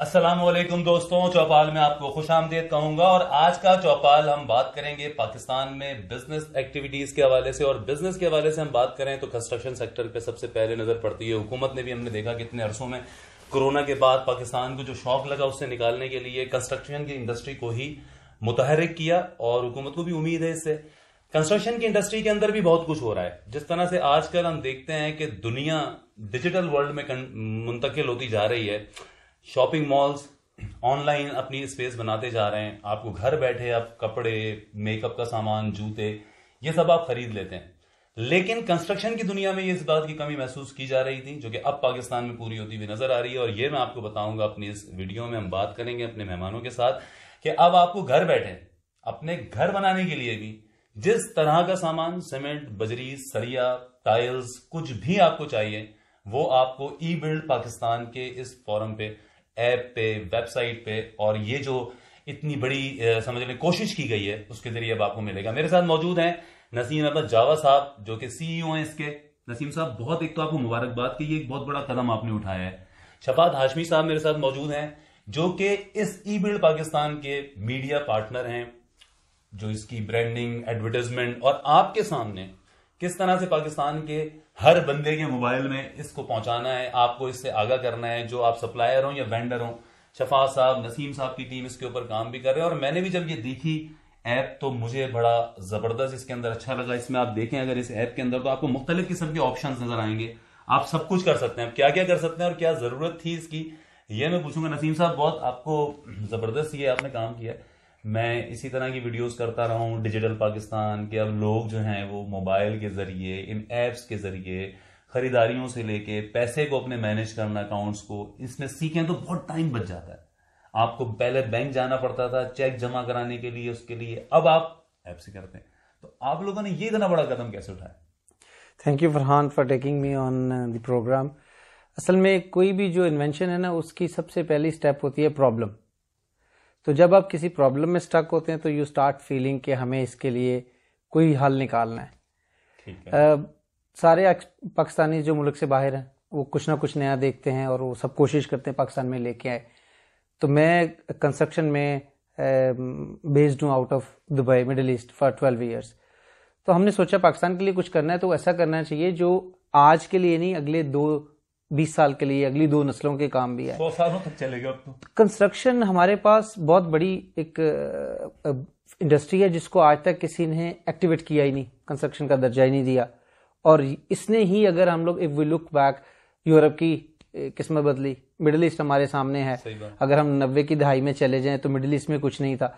السلام علیکم دوستوں، چوپال میں آپ کو خوش آمدید کہوں گا. اور آج کا چوپال ہم بات کریں گے پاکستان میں بزنس ایکٹیویٹیز کے حوالے سے. اور بزنس کے حوالے سے ہم بات کریں تو کنسٹرکشن سیکٹر پہ سب سے پہلے نظر پڑتی ہے. حکومت نے بھی ہم نے دیکھا کتنے عرصوں میں کورونا کے بعد پاکستان کو جو شوق لگا اس سے نکالنے کے لیے کنسٹرکشن کی انڈسٹری کو ہی متحرک کیا، اور حکومت کو بھی امید ہے اس سے. کنسٹرکشن کی انڈسٹری کے اندر بھی بہت کچھ ہو رہا ہے. جس طرح سے آج کل ہم دیکھتے ہیں کہ دنیا ڈیجیٹل ورلڈ میں منتقل ہوتی جا رہی ہے. شاپنگ مالز آن لائن اپنی اسپیس بناتے جا رہے ہیں. آپ کو گھر بیٹھے آپ کپڑے، میک اپ کا سامان، جوتے، یہ سب آپ خرید لیتے ہیں. لیکن کنسٹرکشن کی دنیا میں اس بات کی کمی محسوس کی جا رہی تھی، جو کہ اب پاکستان میں پوری ہوتی ہوئی نظر آ رہی ہے. اور یہ میں آپ کو بتاؤں گا اپنی اس ویڈیو میں. ہم بات کریں گے اپنے مہمانوں کے ساتھ کہ اب آپ کو گھر بیٹھے اپنے گھر بنانے کے لیے بھی جس طرح کا سامان، سیمنٹ، بجری، سریا، ٹائلز، کچھ بھی آپ کو چاہیے، وہ آپ کو ای بلڈ پاکستان کے اس فورم پہ، ایپ پہ، ویب سائٹ پہ، اور یہ جو اتنی بڑی سمجھ لیں کوشش کی گئی ہے اس کے ذریعے اب آپ کو ملے گا. میرے ساتھ موجود ہیں نسیم احمد جاوا صاحب، جو کہ سی ای او ہیں اس کے. نسیم صاحب، بہت ایک تو آپ کو مبارکباد کہ یہ ایک بہت بڑا قدم آپ نے اٹھایا ہے. شفاعت ہاشمی صاحب میرے ساتھ موجود ہیں، جو کہ اس ای بلڈ پاکستان کے میڈیا پارٹنر ہیں، جو اس کی برانڈنگ، ایڈورٹائزمنٹ اور آپ کے سامنے کس طرح سے پاکستان کے ہر بندے کے موبائل میں اس کو پہنچانا ہے، آپ کو اس سے آگاہ کرنا ہے، جو آپ سپلائر ہوں یا وینڈر ہوں. شفاعت صاحب، نسیم صاحب کی ٹیم اس کے اوپر کام بھی کر رہے ہیں. اور میں نے بھی جب یہ دیکھی ایپ تو مجھے بڑا زبردست اس کے اندر اچھا لگا. اس میں آپ دیکھیں اگر اس ایپ کے اندر تو آپ کو مختلف قسم کے آپشنز نظر آئیں گے. آپ سب کچھ کر سکتے ہیں. آپ کیا کیا کر سکتے ہیں اور کیا ضرورت تھی اس کی، یہ میں پوچھوں گا. نسیم صاحب، بہت آپ کو زبردست یہ آپ نے کام کیا ہے. میں اسی طرح کی ویڈیوز کرتا رہا ہوں ڈیجیٹل پاکستان کے. اب لوگ جو ہیں وہ موبائل کے ذریعے، ان ایپس کے ذریعے خریداریوں سے لے کے پیسے کو اپنے مینج کرنا، اکاؤنٹس کو اس میں سیکھیں تو بہت ٹائم بچ جاتا ہے. آپ کو پہلے بینک جانا پڑتا تھا چیک جمع کرانے کے لیے، اس کے لیے اب آپ ایپ سے کرتے ہیں. تو آپ لوگوں نے یہ اتنا بڑا قدم کیسے اٹھایا؟ Thank you Farhan for taking me on the programme. اصل میں کوئی بھی جو انوینشن ہے نا، اس کی سب سے پہلی سٹیپ ہوتی ہے پرابلم. تو جب آپ کسی پرابلم میں سٹک ہوتے ہیں تو یو اسٹارٹ فیلنگ کہ ہمیں اس کے لیے کوئی حل نکالنا ہے. سارے پاکستانی جو ملک سے باہر ہیں وہ کچھ نہ کچھ نیا دیکھتے ہیں اور وہ سب کوشش کرتے ہیں پاکستان میں لے کے آئے. تو میں کنسٹرکشن میں بیسڈ ہوں out of Dubai, Middle East for 12 years. تو ہم نے سوچا پاکستان کے لیے کچھ کرنا ہے تو ایسا کرنا چاہیے جو آج کے لیے نہیں، اگلے 20 سال کے لیے، اگلی 2 نسلوں کے کام بھی ہے. 100 سالوں تک چلے گا. اب تو کنسٹرکشن ہمارے پاس بہت بڑی ایک انڈسٹری ہے جس کو آج تک کسی نے ایکٹیویٹ کیا ہی نہیں، کنسٹرکشن کا درجہ ہی نہیں دیا. اور اس نے ہی، اگر ہم لوگ if we look back, Europe کی قسمت بدلی. مڈل ایسٹ ہمارے سامنے ہے. اگر ہم 90 کی دہائی میں چلے جائیں تو مڈل ایسٹ میں کچھ نہیں تھا.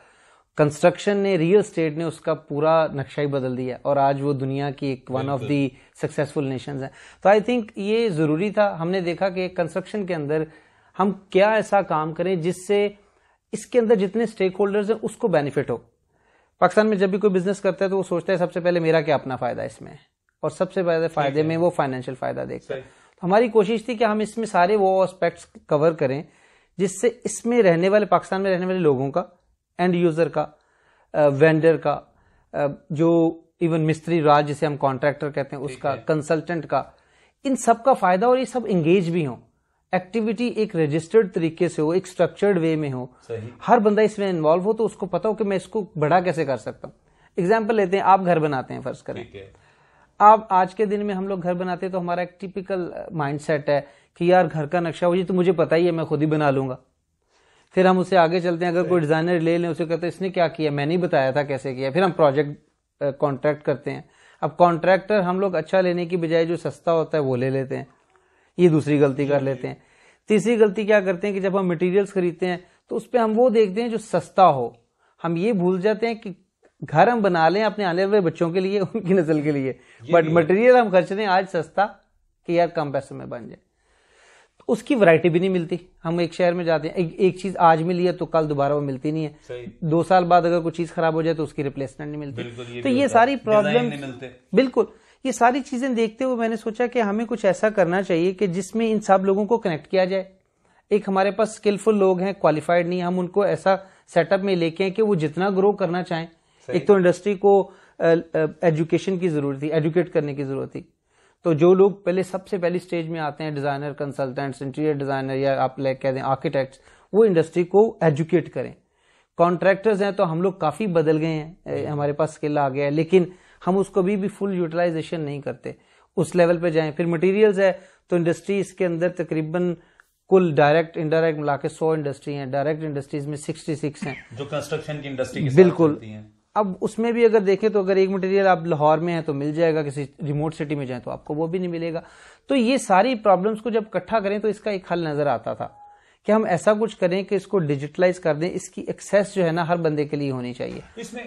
کنسٹرکشن نے، ریئل اسٹیٹ نے اس کا پورا نقشہ ہی بدل دیا، اور آج وہ دنیا کی ایک one of the successful nations ہیں. تو آئی تھنک یہ ضروری تھا. ہم نے دیکھا کہ کنسٹرکشن کے اندر ہم کیا ایسا کام کریں جس سے اس کے اندر جتنے اسٹیک ہولڈرز ہیں اس کو بینیفٹ ہو. پاکستان میں جب بھی کوئی بزنس کرتا ہے تو وہ سوچتا ہے سب سے پہلے میرا کیا اپنا فائدہ اس میں ہے، اور سب سے زیادہ فائدے میں وہ فائنینشیل فائدہ دیکھتا ہے. ہماری کوشش تھی کہ ہم اس میں سارے وہ اسپیکٹس کور کریں جس سے اس میں رہنے والے، پاکستان میں رہنے والے لوگوں کا، اینڈ یوزر کا، وینڈر کا، جو ایون مستری راج جسے ہم کانٹریکٹر کہتے ہیں اس کا، کنسلٹنٹ کا، ان سب کا فائدہ، اور یہ سب انگیج بھی ہوں. ایکٹیویٹی ایک رجسٹرڈ طریقے سے ہو، ایک اسٹرکچرڈ وے میں ہو، ہر بندہ اس میں انوالو ہو تو اس کو پتا ہو کہ میں اس کو بڑا کیسے کر سکتا ہوں. ایگزامپل لیتے ہیں، آپ گھر بناتے ہیں، فرض کریں آپ آج کے دن میں ہم لوگ گھر بناتے ہیں تو ہمارا ایک ٹیپیکل مائنڈ سیٹ ہے کہ یار گھر کا نقشہ ہو جائے تو مجھے پتا ہی ہے، میں خود ہی بنا لوں گا. پھر ہم اسے آگے چلتے ہیں، اگر کوئی ڈیزائنر لے لیں، اسے کہتے ہیں اس نے کیا کیا، میں نہیں بتایا تھا کیسے کیا. پھر ہم پروجیکٹ کانٹریکٹ کرتے ہیں. اب کانٹریکٹر ہم لوگ اچھا لینے کی بجائے جو سستا ہوتا ہے وہ لے لیتے ہیں. یہ دوسری غلطی کر لیتے ہیں. تیسری غلطی کیا کرتے ہیں کہ جب ہم مٹیریلز خریدتے ہیں تو اس پہ ہم وہ دیکھتے ہیں جو سستا ہو. ہم یہ بھول جاتے ہیں کہ گھر ہم بنا لیں اپنے آنے والے بچوں کے لیے، ان کی نسل کے لیے، بٹ مٹیریل ہم خرچ رہے ہیں آج سستا کہ یار کم پیسے میں بن جائے. اس کی ورائٹی بھی نہیں ملتی. ہم ایک شہر میں جاتے ہیں، ایک چیز آج ملی ہے تو کل دوبارہ وہ ملتی نہیں ہے. 2 سال بعد اگر کوئی چیز خراب ہو جائے تو اس کی ریپلیسمنٹ نہیں ملتی. تو یہ ساری پرابلم، بالکل یہ ساری چیزیں دیکھتے ہوئے میں نے سوچا کہ ہمیں کچھ ایسا کرنا چاہیے کہ جس میں ان سب لوگوں کو کنیکٹ کیا جائے. ایک ہمارے پاس اسکلفل لوگ ہیں، کوالیفائڈ نہیں، ہم ان کو ایسا سیٹ اپ میں لے کے کہ وہ جتنا گرو کرنا چاہیں. ایک تو انڈسٹری کو ایجوکیشن کی ضرورت تھی، ایجوکیٹ کرنے کی ضرورت تھی. تو جو لوگ پہلے سب سے پہلی سٹیج میں آتے ہیں، ڈیزائنر، کنسلٹنٹس، انٹیریئر ڈیزائنر، یا آپ کہہ دیں آرکیٹیکٹس، وہ انڈسٹری کو ایجوکیٹ کریں. کانٹریکٹرز ہیں تو ہم لوگ کافی بدل گئے ہیں, ہمارے پاس اسکل آ گیا ہے, لیکن ہم اس کو بھی فل یوٹیلائزیشن نہیں کرتے, اس لیول پہ جائیں. پھر مٹیریلز ہے تو انڈسٹری اس کے اندر تقریباً کل ڈائریکٹ انڈائریکٹ ملا کے 100 انڈسٹری ہیں. ڈائریکٹ انڈسٹریز میں 66 ہیں جو کنسٹرکشن کی انڈسٹری بالکل. اب اس میں بھی اگر دیکھیں تو اگر ایک مٹیریل آپ لاہور میں ہے تو مل جائے گا, کسی ریموٹ سٹی میں جائیں تو آپ کو وہ بھی نہیں ملے گا. تو یہ ساری پرابلمس کو جب اکٹھا کریں تو اس کا ایک حل نظر آتا تھا کہ ہم ایسا کچھ کریں کہ اس کو ڈیجیٹلائز کر دیں, اس کی ایکسیس جو ہے نا ہر بندے کے لیے ہونی چاہیے. اس میں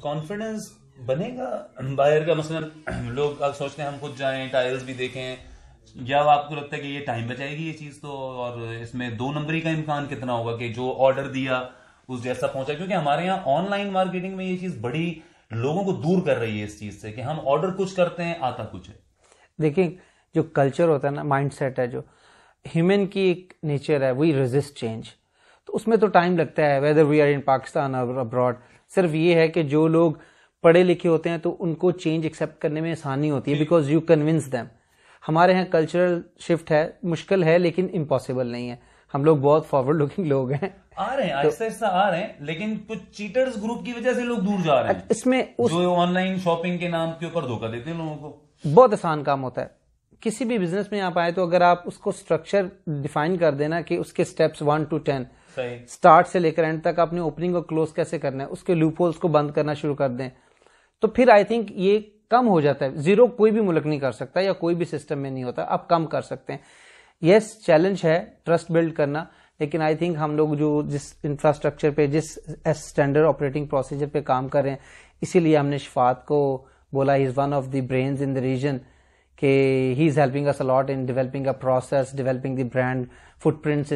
کانفیڈنس بنے گا بائر کا. مثلا لوگ سوچتے ہیں ہم خود جائیں ٹائلز بھی دیکھیں, یا آپ کو لگتا ہے کہ یہ ٹائم بچائے گی یہ چیز, تو اور اس میں 2 نمبری کا امکان کتنا ہوگا کہ جو آرڈر دیا اس جیسا پہنچا؟ کیونکہ ہمارے یہاں آن لائن مارکیٹنگ میں یہ چیز بڑی لوگوں کو دور کر رہی ہے اس چیز سے کہ ہم آرڈر کچھ کرتے ہیں آتا کچھ ہے. دیکھیں جو کلچر ہوتا ہے نا, مائنڈ سیٹ ہے, جو ہیومن کی ایک نیچر ہے, وہی ریزسٹ چینج. تو اس میں تو ٹائم لگتا ہے, whether we are in Pakistan اور ابراڈ. صرف یہ ہے کہ جو لوگ پڑھے لکھے ہوتے ہیں تو ان کو چینج ایکسیپٹ کرنے میں آسانی ہوتی ہے, بیکاز یو کنونس دیم. ہمارے یہاں کلچرل شفٹ ہے, مشکل ہے لیکن امپاسبل نہیں ہے. ہم لوگ بہت فارورڈ لوکنگ لوگ ہیں, آ رہے ہیں آہستہ آہستہ آ رہے ہیں, لیکن کچھ چیٹرز گروپ کی وجہ سے لوگ دور جا رہے ہیں. اس میں جو آن لائن شاپنگ کے نام کے اوپر دھوکہ دیتے ہیں لوگوں کو. بہت آسان کام ہوتا ہے. کسی بھی بزنس میں آپ آئے تو اگر آپ اس کو اسٹرکچر ڈیفائن کر دینا کہ اس کے اسٹیپس 1 to 10 اسٹارٹ سے لے کر اینڈ تک اپنی اوپننگ اور کلوز کیسے کرنا ہے, اس کے لوپ ہولز کو بند کرنا شروع کر دیں, تو پھر آئی تھنک یہ کم ہو جاتا ہے. زیرو کوئی بھی ملک نہیں کر سکتا یا کوئی بھی سسٹم میں نہیں ہوتا, آپ کم کر سکتے ہیں. یس چیلنج ہے ٹرسٹ بلڈ کرنا, لیکن آئی تھنک ہم لوگ جو جس انفراسٹرکچر پہ, جس اسٹینڈرڈ آپریٹنگ پروسیجر پہ کام کر رہے ہیں, اسی لیے ہم نے شفاعت کو بولا he is one of the brains in the region, کہ he is helping us a lot in developing a process, developing the brand footprints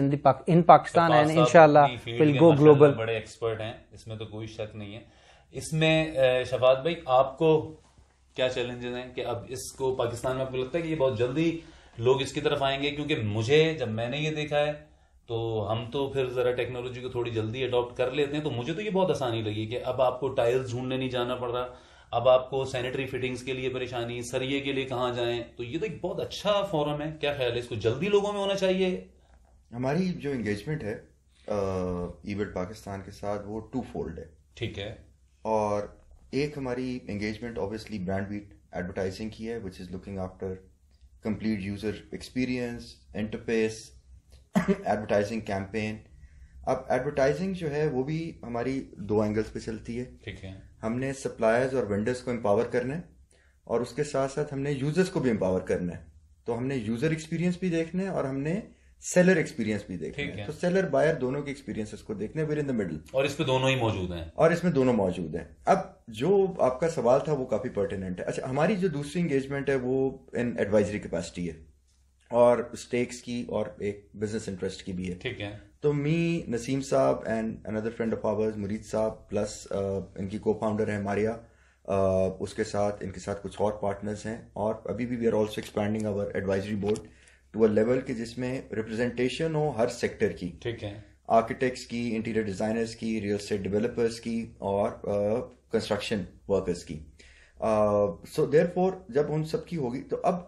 in Pakistan, and انشاءاللہ ول گو گلوبل. بڑے ایکسپرٹ ہیں اس میں تو کوئی شک نہیں ہے. اس میں شفاعت بھائی آپ کو کیا چیلنجز ہیں کہ اب اس کو پاکستان میں آپ کو لگتا ہے کہ یہ بہت جلدی لوگ اس کی طرف آئیں گے؟ کیونکہ مجھے جب میں نے یہ دیکھا ہے تو ہم تو پھر ذرا ٹیکنالوجی کو تھوڑی جلدی اڈاپٹ کر لیتے ہیں, تو مجھے تو یہ بہت آسانی لگی کہ اب آپ کو ٹائلز ڈھونڈنے نہیں جانا پڑ رہا, اب آپ کو سینیٹری فٹنگز کے لیے پریشانی, سریے کے لیے کہاں جائیں. تو یہ تو ایک بہت اچھا فورم ہے. کیا خیال ہے, اس کو جلدی لوگوں میں ہونا چاہیے؟ ہماری جو انگیجمنٹ ہے ایونٹ پاکستان کے ساتھ وہ 2 فولڈ ہے. ٹھیک ہے. اور ایک ہماری انگیجمنٹ اوبیسلی برانڈ بیٹ ایڈورٹائزنگ کی ہے, which is looking after complete user experience, interface, advertising campaign. اب ایڈورٹائزنگ جو ہے وہ بھی ہماری 2 اینگلز پہ چلتی ہے. ٹھیک ہے. ہم نے سپلائرز اور وینڈرز کو امپاور کرنا ہے, اور اس کے ساتھ ساتھ ہم نے یوزرز کو بھی امپاور کرنا ہے. تو ہم نے یوزر ایکسپیرینس بھی دیکھنا ہے اور ہم نے سیلر ایکسپیرینس بھی دیکھنا ہے. تو سیلر بائر دونوں کے ایکسپیرینس کو دیکھنا ہے, ویئر ان دا مڈل. اور اس پہ دونوں ہی موجود ہیں. اور اس میں دونوں موجود ہیں. اب جو آپ کا سوال تھا وہ کافی پرٹیننٹ ہے. اچھا, ہماری جو دوسری انگیجمنٹ ہے وہ ان ایڈوائزری کیپیسٹی ہے اور اسٹیکس کی اور ایک بزنس انٹرسٹ کی بھی ہے. ٹھیک ہے. تو نسیم صاحب and another friend of hours مرید صاحب, پلس ان کی کو فاؤنڈر ہیں ماریا, اس کے ساتھ ان کے ساتھ کچھ اور پارٹنرز ہیں, اور ابھی بھی we are also expanding our advisory board to a level کہ جس میں ریپرزینٹیشن ہو ہر سیکٹر کی. ٹھیک ہے. آرکیٹیکٹس کی, انٹیریئر ڈیزائنرز کی, ریئل اسٹیٹ ڈیولپرز کی, اور کنسٹرکشن ورکرز کی. سو دیر فور جب ان سب کی ہوگی تو اب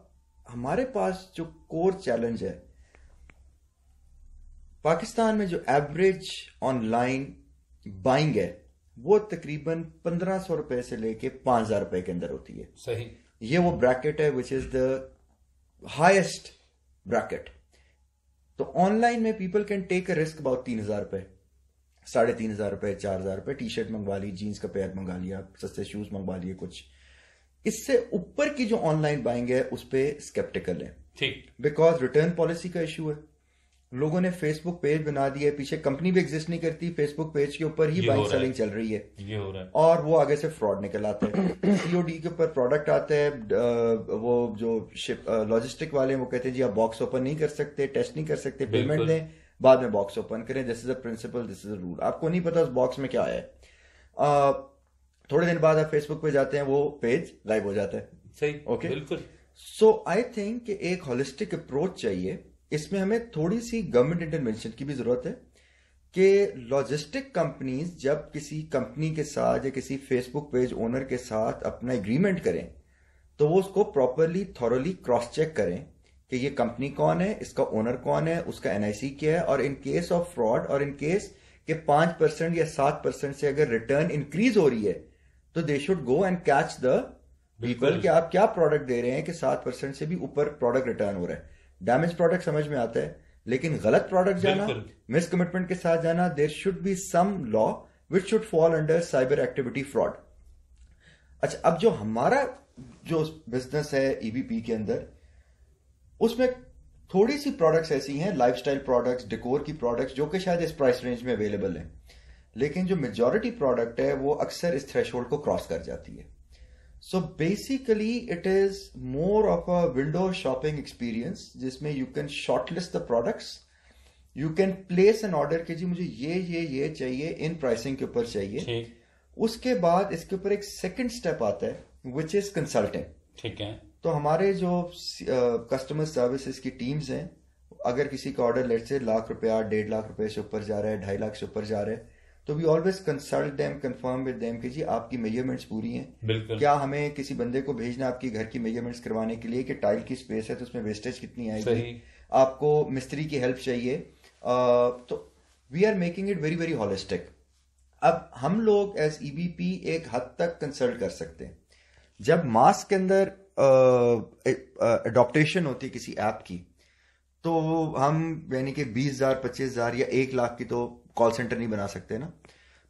ہمارے پاس جو کور چیلنج ہے پاکستان میں, جو ایوریج آن لائن بائنگ ہے وہ تقریباً 1500 روپے سے لے کے 5000 روپے کے اندر ہوتی ہے. صحیح. یہ وہ بریکٹ ہے which is the highest bracket. تو آن لائن میں people can take a risk about 3000 روپے, 3500 روپے, 4000 روپے. ٹی شرٹ منگوا لی, جینس کا پیر منگا لیا, سستے شوز منگوا لیے کچھ. اس سے اوپر کی جو آن لائن بائنگ ہے اس پہ اسکیپٹیکل ہے. ٹھیک. بیکاز ریٹرن پالیسی کا ایشو ہے. لوگوں نے فیس بک پیج بنا دیا ہے, پیچھے کمپنی بھی ایگزسٹ نہیں کرتی, فیس بک پیج کے اوپر ہی بائنگ سیلنگ چل رہی ہے. یہ ہو رہا ہے. اور وہ آگے سے فراڈ نکل آتا ہے. سی او ڈی کے اوپر پروڈکٹ آتا ہے, وہ جو شپ لاجسٹک والے ہیں وہ کہتے ہیں جی آپ باکس اوپن نہیں کر سکتے, ٹیسٹ نہیں کر سکتے, پیمنٹ دیں بعد میں باکس اوپن کریں. This is a principle, this is a rule. آپ کو نہیں پتا اس باکس میں کیا آیا ہے. تھوڑے دن بعد آپ فیس بک پہ جاتے ہیں, وہ پیج لائیو ہو جاتا ہے. صحیح. اوکے. بالکل. سو آئی تھنک کہ ایک ہولسٹک اپروچ چاہیے. اس میں ہمیں تھوڑی سی گورنمنٹ انٹرونشن کی بھی ضرورت ہے کہ لاجسٹک کمپنیز جب کسی کمپنی کے ساتھ یا کسی فیس بک پیج اونر کے ساتھ اپنا ایگریمنٹ کریں تو وہ اس کو پراپرلی تھورلی کراس چیک کریں کہ یہ کمپنی کون ہے, اس کا اونر کون ہے, اس کا NIC کیا ہے, اور ان کیس آف فراڈ اور ان کیس کہ 5% یا 7% سے اگر ریٹرن انکریز ہو رہی ہے تو they should go and catch the people کہ آپ کیا پروڈکٹ دے رہے ہیں کہ 7% سے بھی اوپر پروڈکٹ ریٹرن ہو رہا ہے. ڈیمیج پروڈکٹ سمجھ میں آتا ہے, لیکن غلط پروڈکٹ جانا, مس کمٹمنٹ کے ساتھ جانا, there should be some law which should fall under cyber activity fraud. اچھا, اب جو ہمارا جو بزنس ہے EBP کے اندر, اس میں تھوڑی سی پروڈکٹس ایسی ہیں, لائف سٹائل پروڈکٹس, ڈیکور کی پروڈکٹس, جو کہ شاید اس پرائس رینج میں اویلیبل ہیں, لیکن جو میجورٹی پروڈکٹ ہے وہ اکثر اس تھریش ہولڈ کو کراس کر جاتی ہے. So basically it is more of a window shopping experience, جس میں you can shortlist the products, you can place an order کہ جی مجھے یہ چاہیے, ان پرائسنگ کے اوپر چاہیے. اس کے بعد اس کے اوپر ایک سیکنڈ اسٹیپ آتا ہے وچ از کنسلٹنگ. ٹھیک ہے. تو ہمارے جو کسٹمر سروسز کی ٹیمز ہیں, اگر کسی کا آرڈر لیٹ سے ₹1,00,000 1.5 lakh روپے سے اوپر جا رہا ہے, 2.5 lakh سے اوپر جا رہا ہے, تو we always consult them, confirm with them کہ جی آپ کی میجرمنٹس پوری ہیں. بالکل. کیا ہمیں کسی بندے کو بھیجنا آپ کی گھر کی میجرمنٹس کروانے کے لیے کہ ٹائل کی اسپیس ہے تو اس میں ویسٹیج کتنی آئے گی, آپ کو مستری کی ہیلپ چاہیے, تو we are making it very very holistic. اب ہم لوگ ایز EBP ایک حد تک کنسلٹ کر سکتے ہیں. جب ماس کے اندر اڈاپٹیشن ہوتی ہے کسی ایپ کی, تو ہم یعنی کہ 20,000 25,000 یا 1 lakh کی تو کال سینٹر نہیں بنا سکتے نا.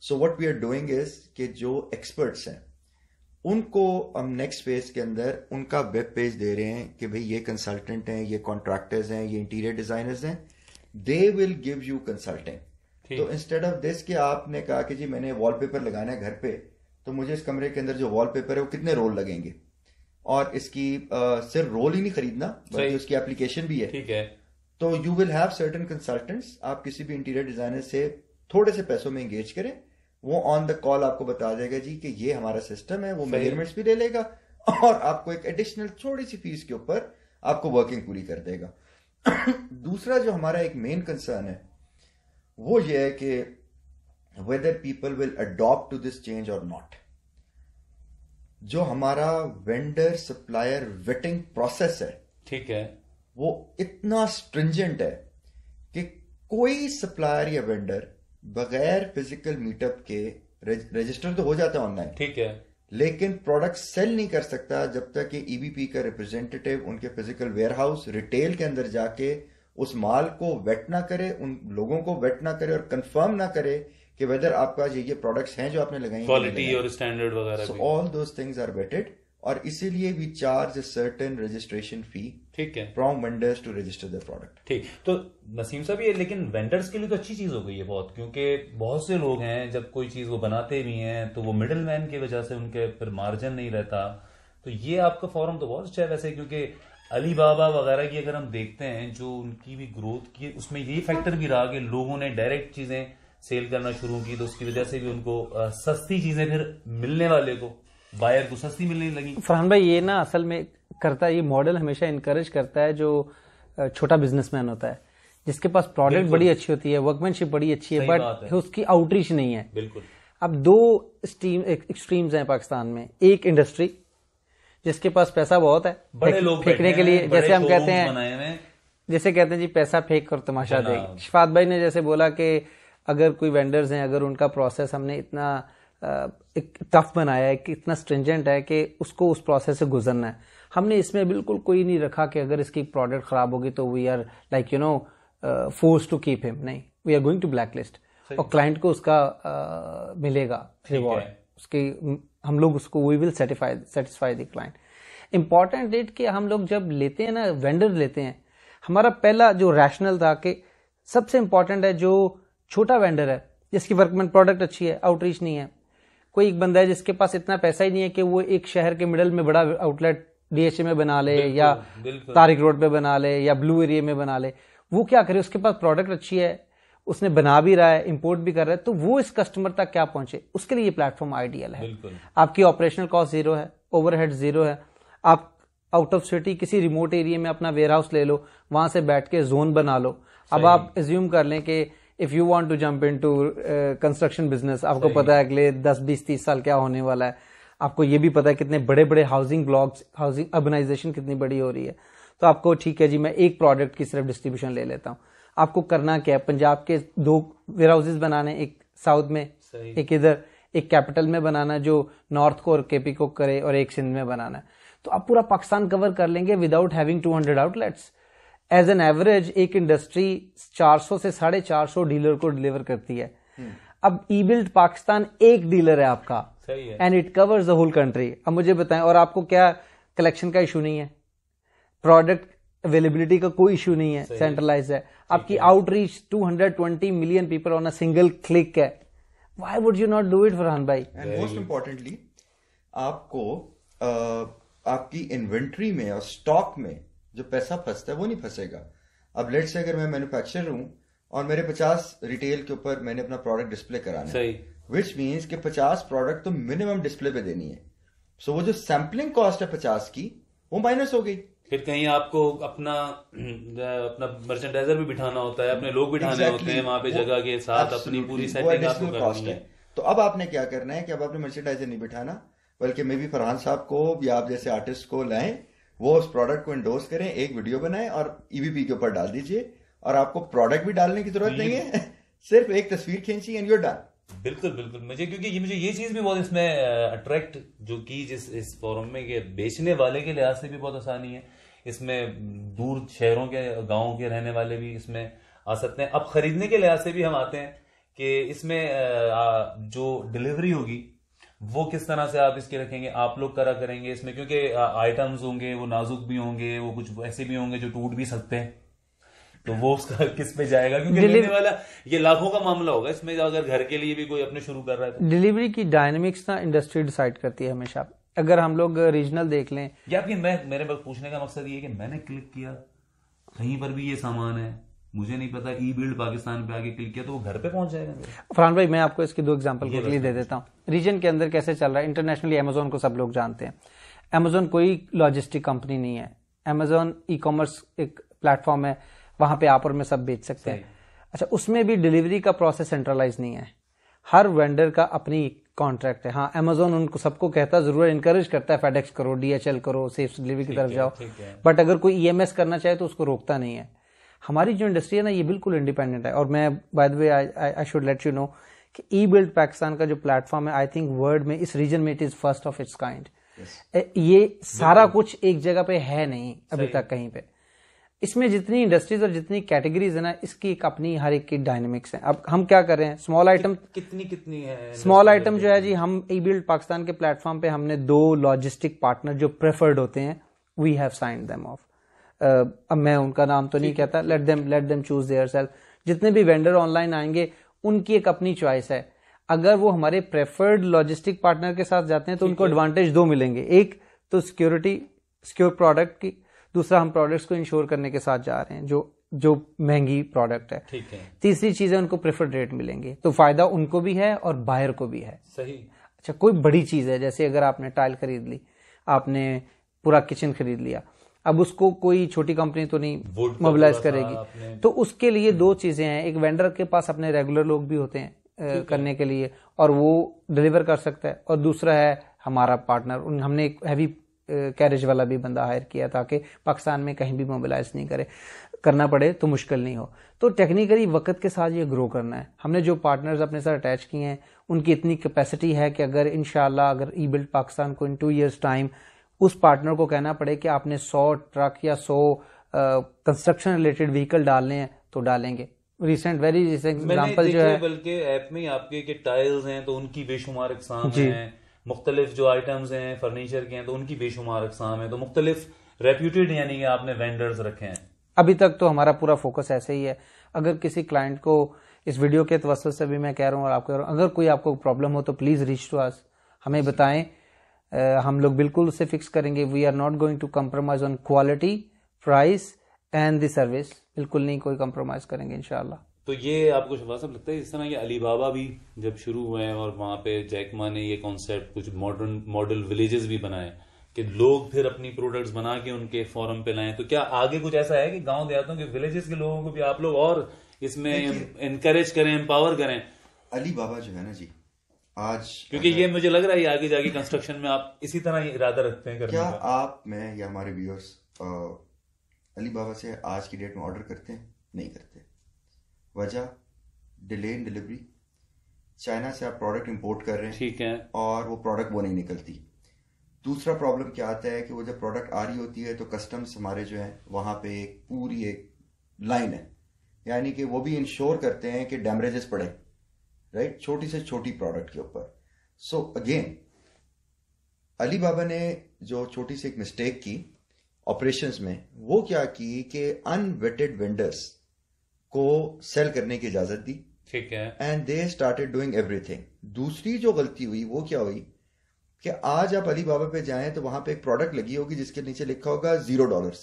So what we are doing is کہ جو ایکسپرٹس ہیں ان کو ہم نیکسٹ فیز کے اندر ان کا ویب پیج دے رہے ہیں کہ بھئی یہ کنسلٹنٹ ہیں, یہ کانٹریکٹرز ہیں, یہ انٹیریئر ڈیزائنرز ہیں, دے ول گیو یو کنسلٹنگ. تو انسٹیڈ آف دس کہ آپ نے کہا کہ جی میں نے وال پیپر لگانا ہے گھر پہ, تو مجھے اس کمرے کے اندر جو وال پیپر ہے وہ کتنے رول لگیں گے, اور اس کی صرف رول ہی نہیں خریدنا بلکہ اس کی اپلیکیشن بھی ہے. ٹھیک ہے. تو you will have certain consultants, آپ کسی بھی انٹیریئر ڈیزائنر سے تھوڑے سے پیسوں میں انگیج کریں, وہ آن دا کال آپ کو بتا دے گا جی کہ یہ ہمارا سسٹم ہے, وہ میجرمنٹس بھی لے لے گا اور آپ کو ایک ایڈیشنل تھوڑی سی فیس کے اوپر آپ کو ورکنگ پوری کر دے گا. دوسرا جو ہمارا ایک مین کنسرن ہے وہ یہ ہے کہ whether people will adopt to this change or not. جو ہمارا وینڈر سپلائر ویٹنگ پروسیس ہے, ٹھیک ہے, وہ اتنا اسٹرنجنٹ ہے کہ کوئی سپلائر یا وینڈر بغیر فزیکل میٹ اپ کے رجسٹر تو ہو جاتا ہے آن لائن, ٹھیک ہے, لیکن پروڈکٹ سیل نہیں کر سکتا جب تک کہ EBP کا ریپرزینٹیٹو ان کے فزیکل ویئر ہاؤس ریٹیل کے اندر جا کے اس مال کو ویٹ نہ کرے, ان لوگوں کو ویٹ نہ کرے اور کنفرم نہ کرے کہ ویدر آپ کا یہ پروڈکٹس ہیں جو آپ نے لگائی, کوالٹی اور اسٹینڈرڈ وغیرہ. So all those things are vetted, اور اسی لیے we charge a certain registration fee, ٹھیک ہے, from vendors to register the product. ٹھیک. تو نسیم صاحب یہ لیکن وینڈرز کے لیے تو اچھی چیز ہو گئی ہے بہت, کیونکہ بہت سے لوگ ہیں جب کوئی چیز وہ بناتے بھی ہیں تو وہ مڈل مین کی وجہ سے ان کے پھر مارجن نہیں رہتا. تو یہ آپ کا فارم تو بہت اچھا ہے ویسے, کیونکہ علی بابا وغیرہ کی اگر ہم دیکھتے ہیں جو ان کی بھی گروتھ کی, اس میں یہی فیکٹر بھی رہا کہ لوگوں نے ڈائریکٹ چیزیں سیل کرنا شروع کی, تو اس کی وجہ سے بھی ان کو سستی چیزیں پھر ملنے والے کو, بائر کو سستی ملنے لگی. فرحان بھائی یہ نا اصل میں کرتا ہے, یہ ماڈل ہمیشہ انکریج کرتا ہے جو چھوٹا بزنس مین ہوتا ہے, جس کے پاس پروڈکٹ بڑی اچھی ہوتی ہے, ورک مین شپ بڑی اچھی ہے, بٹ اس کی آؤٹ ریچ نہیں ہے. بالکل. اب دو ایکسٹریمز ہیں پاکستان میں, ایک انڈسٹری جس کے پاس پیسہ بہت ہے پھینکنے کے لیے, جیسے ہم کہتے ہیں جی پیسہ پھینک کر تماشا دیکھ. شفاعت بھائی نے جیسے بولا کہ اگر کوئی وینڈرز ہیں, اگر ان کا پروسیس ہم نے اتنا ایک ٹف بنایا ہے کہ اتنا اسٹرنجنٹ ہے کہ اس کو اس پروسیس سے گزرنا ہے, ہم نے اس میں بالکل کوئی نہیں رکھا کہ اگر اس کی پروڈکٹ خراب ہوگی تو we are like force to keep ہم, نہیں, we are going to blacklist, اور کلائنٹ کو اس کا ملے گا ریوارڈ, اس کی ہم لوگ اس کو we will satisfy the client. Important that کہ ہم لوگ جب لیتے ہیں نا وینڈر لیتے ہیں, ہمارا پہلا جو ریشنل تھا کہ سب سے امپورٹنٹ ہے جو چھوٹا وینڈر ہے جس کی ورکمین پروڈکٹ اچھی ہے, آؤٹ ریچ نہیں ہے, کوئی ایک بندہ ہے جس کے پاس اتنا پیسہ ہی نہیں ہے کہ وہ ایک شہر کے مڈل میں بڑا آؤٹ لیٹ DHA میں بنا لے یا طارق روڈ پہ بنا لے یا بلو ایریا میں بنا لے, وہ کیا کرے, اس کے پاس پروڈکٹ اچھی ہے, اس نے بنا بھی رہا ہے, امپورٹ بھی کر رہا ہے, تو وہ اس کسٹمر تک کیا پہنچے, اس کے لیے یہ پلیٹ فارم آئیڈیل ہے. آپ کی آپریشنل کاسٹ زیرو ہے, اوور ہیڈ زیرو ہے, آپ آؤٹ آف سٹی کسی ریموٹ ایریا میں اپنا ویئر ہاؤس لے لو, وہاں سے بیٹھ کے زون بنا لو. اب آپ ایزیوم کر لیں کہ if you want to jump into construction business, آپ کو پتا ہے اگلے 10 20 30 سال کیا ہونے والا ہے, آپ کو یہ بھی پتا ہے کتنے بڑے بڑے ہاؤسنگ بلاکس, ہاؤسنگ اربنائزیشن کتنی بڑی ہو رہی ہے. تو آپ کو ٹھیک ہے جی میں ایک پروڈکٹ کی صرف ڈسٹریبیوشن لے لیتا ہوں. آپ کو کرنا کیا ہے, پنجاب کے 2 ویئر ہاؤسز بنانے, ایک ساؤتھ میں ایک ادھر, ایک کیپٹل میں بنانا جو نارتھ کو اور کے پی کو کرے, اور ایک سندھ میں بنانا ہے. تو آپ پورا پاکستان کور کر لیں گے without having 200 out let's. As an average ایک انڈسٹری 400 سے 450 ڈیلر کو ڈلیور کرتی ہے. اب ای بلڈ پاکستان ایک ڈیلر ہے آپ کا, and it covers the whole country. اب مجھے بتائیں, اور آپ کو کیا کلیکشن کا ایشو نہیں ہے, پروڈکٹ اویلیبلٹی کا کوئی ایشو نہیں ہے, سینٹرلائز ہے, آپ کی outreach 220 million people on a single click ہے. Why would you not do it Farhan بھائی؟ اینڈ موسٹ امپورٹنٹلی آپ کو آپ کی انوینٹری میں اور اسٹاک میں جو پیسہ پھنستا ہے وہ نہیں پھنسے گا. اب لیٹ سے اگر میں مینوفیکچرر ہوں اور میرے 50 ریٹیل کے اوپر میں نے اپنا پروڈکٹ ڈسپلے کرانا ہے, وچ مینس کہ 50 پروڈکٹ تو منیمم ڈسپلے پہ دینی ہے. سو وہ جو سیمپلنگ کاسٹ ہے 50 کی وہ مائنس ہو گئی. پھر کہیں آپ کو اپنا مرچنڈائزر بھی بٹھانا ہوتا ہے, اپنے لوگ بٹھانے ہوتے ہیں وہاں پہ جگہ کے ساتھ, اپنی پوری سیٹنگ آپ کو کرنی ہے. تو اب آپ نے کیا کرنا ہے کہ اب آپ نے مرچنڈائزر نہیں بٹھانا, بلکہ میں بھی فرحان صاحب کو یا آپ جیسے آرٹسٹ کو لائیں, وہ اس پروڈکٹ کو انڈورس کریں, ایک ویڈیو بنائیں اور ای وی پی کے اوپر ڈال دیجئے, اور آپ کو پروڈکٹ بھی ڈالنے کی ضرورت نہیں ہے, صرف ایک تصویر کھینچی اینڈ یو آر ڈن. بالکل بالکل. کیونکہ مجھے یہ چیز بھی بہت اس میں اٹریکٹ جو کی اس فورم میں, کہ بیچنے والے کے لحاظ سے بھی بہت آسانی ہے اس میں, دور شہروں کے گاؤں کے رہنے والے بھی اس میں آ سکتے ہیں. اب خریدنے کے لحاظ سے بھی ہم آتے ہیں کہ اس میں جو ڈلیوری ہوگی وہ کس طرح سے آپ اس کے رکھیں گے, آپ لوگ کریں گے اس میں, کیونکہ آئٹمز ہوں گے وہ نازک بھی ہوں گے, وہ کچھ ایسے بھی ہوں گے جو ٹوٹ بھی سکتے ہیں, تو وہ اس کا کس پہ جائے گا, کیونکہ لینے والا یہ لاکھوں کا معاملہ ہوگا اس میں, اگر گھر کے لیے بھی کوئی اپنے شروع کر رہا ہے. ڈلیوری کی ڈائنامکس نا انڈسٹری ڈیسائیڈ کرتی ہے ہمیشہ. اگر ہم لوگ ریجنل دیکھ لیں, یا کہ میرے پوچھنے کا مقصد یہ ہے کہ میں نے کلک کیا کہیں پر بھی یہ سامان ہے, مجھے نہیں پتا, ای بلڈ پاکستان پہ آگے کلک کیا تو وہ گھر پہ پہنچ جائے گا. فرحان بھائی میں آپ کو اس کی 2 ایگزامپل کے لیے دے دیتا ہوں. ریجن کے اندر کیسے چل رہا ہے, انٹرنیشنلی امیزون کو سب لوگ جانتے ہیں. امیزون کوئی لاجسٹک کمپنی نہیں ہے, امیزون ای کامرس ایک پلیٹ فارم ہے, وہاں پہ آپ اور میں سب بیچ سکتے ہیں. اچھا, اس میں بھی ڈلیوری کا پروسیس سینٹرلائز نہیں ہے, ہر وینڈر کا اپنی کانٹریکٹ ہے. ہاں امیزون ان کو سب کو کہتا ہے, ضرور انکریج کرتا ہے فیڈ ایکس کرو, ڈی ایچ ایل کرو, سیف ڈلیوری کی طرف جاؤ, بٹ اگر کوئی ای ایم ایس کرنا چاہے تو اس کو روکتا نہیں ہے. ہماری جو انڈسٹری ہے نا یہ بالکل انڈیپینڈنٹ ہے. اور میں by the way I should let you know کہ ای بلڈ پاکستان کا جو پلیٹ فارم ہے, آئی تھنک ورلڈ میں اس ریجن میں it is first of its kind. یہ سارا کچھ ایک جگہ پہ ہے نہیں ابھی تک کہیں پہ. اس میں جتنی انڈسٹریز اور جتنی کیٹیگریز ہے نا, اس کی ایک اپنی ہر ایک کی ڈائنامکس ہے. اب ہم کیا کر رہے ہیں, اسمال آئٹم کتنی ہے, اسمال آئٹم جو ہے جی, ہم ای بلڈ پاکستان کے پلیٹ فارم پہ ہم نے 2 لاجسٹک پارٹنر جو پریفرڈ ہوتے ہیں, we have signed them off. اب میں ان کا نام تو نہیں کہتا, let them choose their self. جتنے بھی وینڈر آن لائن آئیں گے ان کی ایک اپنی چوائس ہے. اگر وہ ہمارے پریفرڈ لاجسٹک پارٹنر کے ساتھ جاتے ہیں تو ان کو ایڈوانٹیج 2 ملیں گے. ایک تو سیکیور پروڈکٹ کی, دوسرا ہم پروڈکٹس کو انشور کرنے کے ساتھ جا رہے ہیں جو مہنگی پروڈکٹ ہے. تیسری چیز ہے ان کو پریفرڈ ریٹ ملیں گے, تو فائدہ ان کو بھی ہے اور بائر کو بھی ہے. صحیح. اچھا, کوئی بڑی چیز ہے جیسے اگر آپ نے ٹائل خرید لی, آپ نے پورا کچن خرید لیا, اب اس کو کوئی چھوٹی کمپنی تو نہیں موبلائز کرے گی, تو اس کے لیے 2 چیزیں ہیں. ایک وینڈر کے پاس اپنے ریگولر لوگ بھی ہوتے ہیں کرنے کے لیے اور وہ ڈلیور کر سکتا ہے, اور دوسرا ہے ہمارا پارٹنر. ہم نے ایک ہیوی کیریج والا بھی بندہ ہائر کیا تاکہ پاکستان میں کہیں بھی موبلائز نہیں کرنا پڑے تو مشکل نہیں ہو. تو ٹیکنیکلی وقت کے ساتھ یہ گرو کرنا ہے. ہم نے جو پارٹنرز اپنے ساتھ اٹیچ کیے ہیں ان کی اتنی کیپیسٹی ہے کہ اگر انشاءاللہ اگر ای بلڈ پاکستان کو ان 2 years ٹائم اس پارٹنر کو کہنا پڑے کہ آپ نے 100 ٹرک یا 100 کنسٹرکشن ریلیٹڈ وہیکل ڈالنے ہیں تو ڈالیں گے. ویری ریسنٹ ایگزامپل جو ہے, بلکہ ایپ میں آپ کے ٹائلز ہیں تو ان کی بے شمار اقسام ہیں, مختلف جو آئٹمز ہیں فرنیچر کے ہیں تو ان کی بے شمار اقسام ہیں, تو مختلف ریپیوٹیڈ یعنی کہ آپ نے وینڈرز رکھے ہیں. ابھی تک تو ہمارا پورا فوکس ایسے ہی ہے. اگر کسی کلائنٹ کو اس ویڈیو کے توسط سے بھی میں کہہ رہا ہوں اور آپ کہہ رہا ہوں, اگر کوئی آپ کو پرابلم ہو تو پلیز ریچ ٹو اس, ہمیں بتائیں, ہم لوگ بالکل اسے فکس کریں گے. We are not going to compromise on quality, price and the service. بالکل نہیں کوئی کمپرومائز کریں گے انشاءاللہ. تو یہ آپ کو شفا صاحب لگتا ہے اس طرح یہ علی بابا بھی جب شروع ہوئے ہیں اور وہاں پہ جیک ما نے یہ کانسیپٹ کچھ ماڈل ولیجز بھی بنائے کہ لوگ پھر اپنی پروڈکٹس بنا کے ان کے فورم پہ لائیں, تو کیا آگے کچھ ایسا ہے کہ گاؤں دیہاتوں کے ولیجز کے لوگوں کو بھی آپ لوگ اور اس میں انکریج کریں, امپاور کریں؟ علی بابا جو ہے نا جی آج, کیونکہ یہ مجھے لگ رہا ہے آگے جا کے کنسٹرکشن میں آپ اسی طرح ہی ارادہ رکھتے ہیں کرنے کا. کیا آپ, میں یا ہمارے ویورز علی بابا سے آج کی ڈیٹ میں آرڈر کرتے ہیں؟ نہیں کرتے. وجہ ڈیلے ان ڈلیوری. چائنا سے آپ پروڈکٹ امپورٹ کر رہے ہیں, ٹھیک ہے, اور وہ پروڈکٹ وہ نہیں نکلتی. دوسرا پرابلم کیا آتا ہے کہ وہ جب پروڈکٹ آ رہی ہوتی ہے تو کسٹمز ہمارے جو ہیں وہاں پہ ایک پوری ایک لائن ہے, یعنی کہ وہ بھی انشور کرتے ہیں کہ ڈیمیجز پڑے, رائٹ, چھوٹی سے چھوٹی پروڈکٹ کے اوپر. سو اگین علی بابا نے جو چھوٹی سی ایک مسٹیک کی آپریشنز میں, وہ کیا کی کہ ان ویٹڈ وینڈرز کو سیل کرنے کی اجازت دی, ٹھیک ہے, and they started doing every thing. دوسری جو غلطی ہوئی وہ کیا ہوئی کہ آج آپ علی بابا پہ جائیں تو وہاں پہ ایک پروڈکٹ لگی ہوگی جس کے نیچے لکھا ہوگا $0,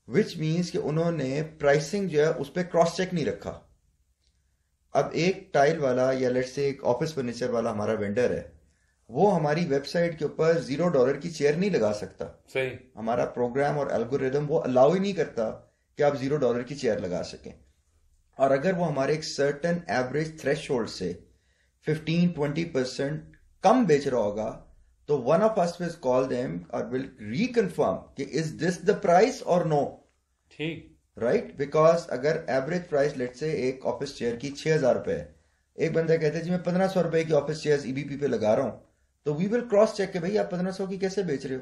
وچ مینس کہ انہوں نے پرائسنگ جو ہے اس پہ کراس چیک نہیں رکھا. اب ایک ٹائل والا یا لیٹ سے ایک آفس فرنیچر والا ہمارا وینڈر ہے, وہ ہماری ویب سائٹ کے اوپر $0 کی چیئر نہیں لگا سکتا. صحیح, ہمارا پروگرام اور الگوریدم وہ الاؤ ہی نہیں کرتا کہ آپ $0 کی چیئر لگا سکیں. اور اگر وہ ہمارے ایک سرٹن ایوریج تھریش ہولڈ سے 15-20% کم بیچ رہا ہوگا تو one of us will call them اور will reconfirm کہ is this the price or no. ٹھیک, رائٹ, بیکاز اگر ایوریج پرائس لیٹ سے ایک آفس چیئر کی 6,000 روپے ہے, ایک بندہ کہتا ہے جی میں 1,500 روپے کی آفس چیئر EBP پہ لگا رہا ہوں, تو وی ول کراس چیک کہ بھائی آپ 1,500 کی کیسے بیچ رہے ہو,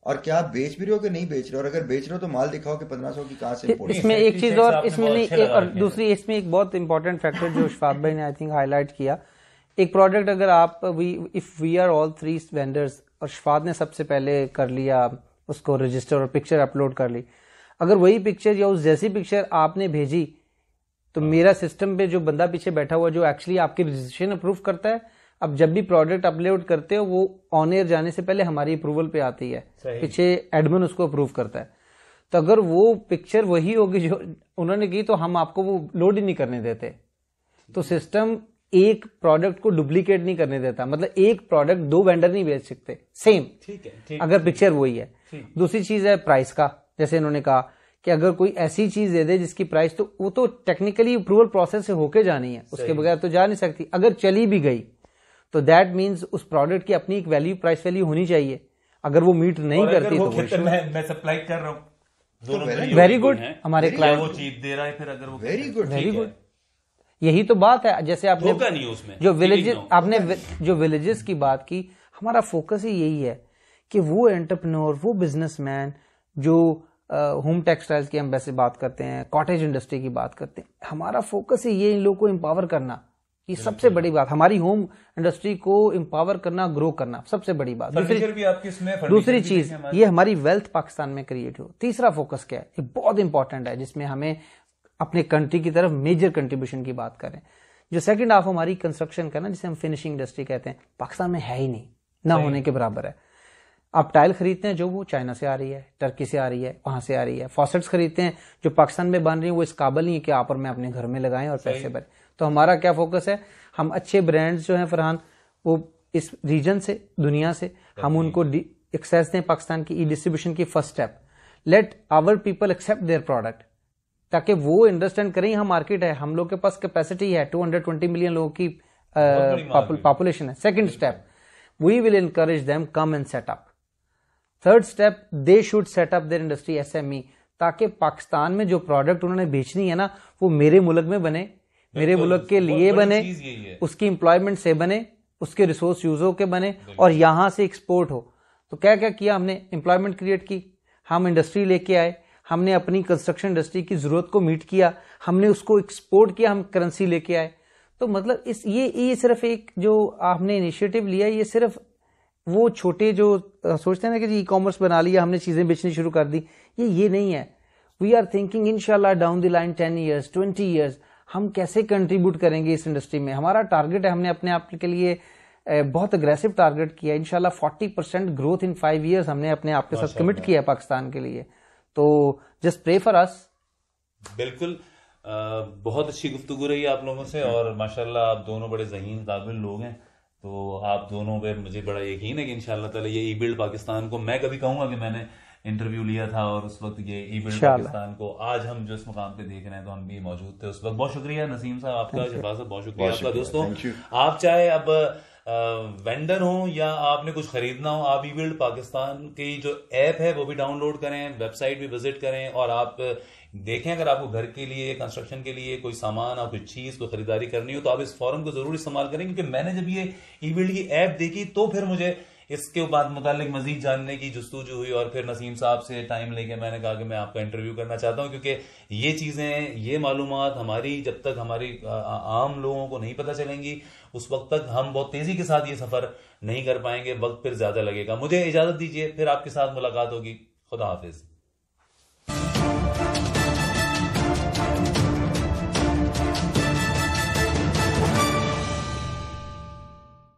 اور کیا آپ بیچ بھی رہے ہو کہ نہیں بیچ رہے ہو, اور اگر بیچ رہے ہو تو مال دکھاؤ کہ 1,500 کی کہاں سے. اس میں ایک چیز اور اس میں نہیں, اور دوسری اس میں ایک بہت امپورٹنٹ فیکٹر جو اشفاق بھائی نے آئی تھنک ہائی لائٹ کیا, ایک پروڈکٹ اگر آپ if we are all 3 vendors, اور اشفاق نے سب سے پہلے کر لیا اس کو رجسٹر اور پکچر اپلوڈ کر لی, اگر وہی پکچر یا اس جیسی پکچر آپ نے بھیجی تو میرا سسٹم پہ جو بندہ پیچھے بیٹھا ہوا جو ایکچولی آپ کی رجسٹریشن اپروو کرتا ہے, اب جب بھی پروڈکٹ اپلوڈ کرتے ہو وہ آن ایئر جانے سے پہلے ہماری اپروول پہ آتی ہے, پیچھے ایڈمن اس کو اپروو کرتا ہے. تو اگر وہ پکچر وہی ہوگی جو انہوں نے کی تو ہم آپ کو وہ لوڈ ہی نہیں کرنے دیتے. تو سسٹم ایک پروڈکٹ کو ڈپلیکیٹ نہیں کرنے دیتا, مطلب ایک پروڈکٹ 2 وینڈر نہیں بیچ سکتے سیم, اگر پکچر وہی ہے. دوسری چیز ہے پرائس کا, جیسے انہوں نے کہا کہ اگر کوئی ایسی چیز دے دے جس کی پرائس, تو وہ تو ٹیکنیکلی اپروول پروسیس سے ہو کے جانی ہے, اس کے بغیر تو جا نہیں سکتی. اگر چلی بھی گئی تو دیٹ مینز اس پروڈکٹ کی اپنی ایک ویلیو, پرائس ویلیو ہونی چاہیے. اگر وہ میٹ نہیں کرتی تو میں سپلائی کر رہا ہوں, ویری گڈ, ہمارے کلائنٹ وہ چیز دے رہا ہے, پھر اگر وہ ویری گڈ. یہی تو بات ہے. جیسے آپ نے جو ولیجز, آپ نے جو ولیجز کی بات کی, ہمارا فوکس ہی یہی ہے کہ وہ انٹرپرینور, وہ بزنس مین جو ہوم ٹیکسٹائلز کی ہم ویسے بات کرتے ہیں, کاٹیج انڈسٹری کی بات کرتے ہیں, ہمارا فوکس ہی یہ ان لوگوں کو امپاور کرنا. یہ سب سے بڑی بات, ہماری ہوم انڈسٹری کو امپاور کرنا, گرو کرنا, سب سے بڑی بات. دوسری چیز یہ ہماری ویلتھ پاکستان میں کریٹ ہو. تیسرا فوکس کیا ہے, یہ بہت امپورٹنٹ ہے, جس میں ہمیں اپنے کنٹری کی طرف میجر کنٹریبیوشن کی بات کریں. جو سیکنڈ ہاف ہماری کنسٹرکشن کا نا, جسے ہم فنشنگ انڈسٹری کہتے ہیں, پاکستان میں ہے ہی نہیں, نہ ہونے کے برابر ہے. آپ ٹائل خریدتے ہیں جو وہ چائنا سے آ رہی ہے, ٹرکی سے آ رہی ہے, وہاں سے آ رہی ہے. فاسٹس خریدتے ہیں جو پاکستان میں بن رہی ہیں, وہ اس قابل نہیں ہے کہ آپ اور میں اپنے گھر میں لگائیں اور پیسے بھریں. تو ہمارا کیا فوکس ہے, ہم اچھے برانڈز جو ہیں فرحان, وہ اس ریجن سے, دنیا سے, ہم ان کو ایکسیس دیں. پاکستان کی ای ڈسٹریبیوشن کی first step, let our people accept their product, تاکہ وہ انڈرسٹینڈ کریں یہاں مارکیٹ ہے, ہم لوگ کے پاس کیپیسٹی ہے, 220 ملین لوگوں کی پاپولیشن ہے. Second step, we will encourage them come and set up. Third step, they should set up their industry SME, تاکہ پاکستان میں جو پروڈکٹ انہوں نے بیچنی ہے نا, وہ میرے ملک میں بنے, میرے ملک کے لیے بنے, اس کی امپلائمنٹ سے بنے, اس کے ریسورس یوز ہو کے بنے, اور یہاں سے ایکسپورٹ ہو. تو کیا کیا کیا ہم نے, امپلائمنٹ کریٹ کی, ہم انڈسٹری لے کے آئے, ہم نے اپنی کنسٹرکشن انڈسٹری کی ضرورت کو میٹ کیا, ہم نے اس کو ایکسپورٹ کیا, ہم کرنسی لے کے آئے. تو مطلب یہ صرف ایک جو آپ نے انیشیٹو لیا, یہ صرف وہ چھوٹے جو سوچتے ہیں نا کہ جی ای کامرس بنا لیا, ہم نے چیزیں بیچنی شروع کر دی, یہ نہیں ہے. وی آر تھنکنگ انشاءاللہ down the line 10 years 20 years ہم کیسے کنٹریبیوٹ کریں گے اس انڈسٹری میں. ہمارا ٹارگٹ ہے, ہم نے اپنے آپ کے لیے بہت اگریسو ٹارگٹ کیا ہے, انشاءاللہ 40% گروتھ ان 5 ایئرز ہم نے اپنے آپ کے ساتھ کمٹ کیا ہے پاکستان کے لیے. تو جسٹ پرے فار اس. بالکل, بہت اچھی گفتگو رہی آپ لوگوں سے, اور ماشاءاللہ آپ دونوں بڑے ذہین قابل لوگ ہیں. تو آپ دونوں پہ مجھے بڑا یقین ہے کہ انشاءاللہ تعالی یہ ای بلڈ پاکستان کو, میں کبھی کہوں گا کہ میں نے انٹرویو لیا تھا اور اس وقت یہ ای بلڈ پاکستان کو آج ہم جو اس مقام پہ دیکھ رہے ہیں تو ہم بھی موجود تھے اس وقت. بہت شکریہ نسیم صاحب آپ کا, شفا صاحب بہت شکریہ آپ کا. دوستوں آپ چاہے اب وینڈر ہوں یا آپ نے کچھ خریدنا ہو، آپ ای بلڈ پاکستان کی جو ایپ ہے وہ بھی ڈاؤن لوڈ کریں، ویب سائٹ بھی وزٹ کریں، اور آپ دیکھیں اگر آپ کو گھر کے لیے، کنسٹرکشن کے لیے کوئی سامان اور کوئی چیز، کوئی خریداری کرنی ہو تو آپ اس فورم کو ضرور استعمال کریں، کیونکہ میں نے جب یہ ای بلڈ کی ایپ دیکھی تو پھر مجھے اس کے بعد متعلق مزید جاننے کی جستجو ہوئی، اور پھر نسیم صاحب سے ٹائم لے کے میں نے کہا کہ میں آپ کا انٹرویو کرنا چاہتا ہوں، کیونکہ یہ چیزیں، یہ معلومات ہماری جب تک ہماری عام لوگوں کو نہیں پتہ چلیں گی اس وقت تک ہم بہت تیزی کے ساتھ یہ سفر نہیں کر پائیں گے، وقت پھر زیادہ لگے گا۔ مجھے اجازت دیجیے، پھر آپ کے ساتھ ملاقات ہوگی۔ خدا حافظ۔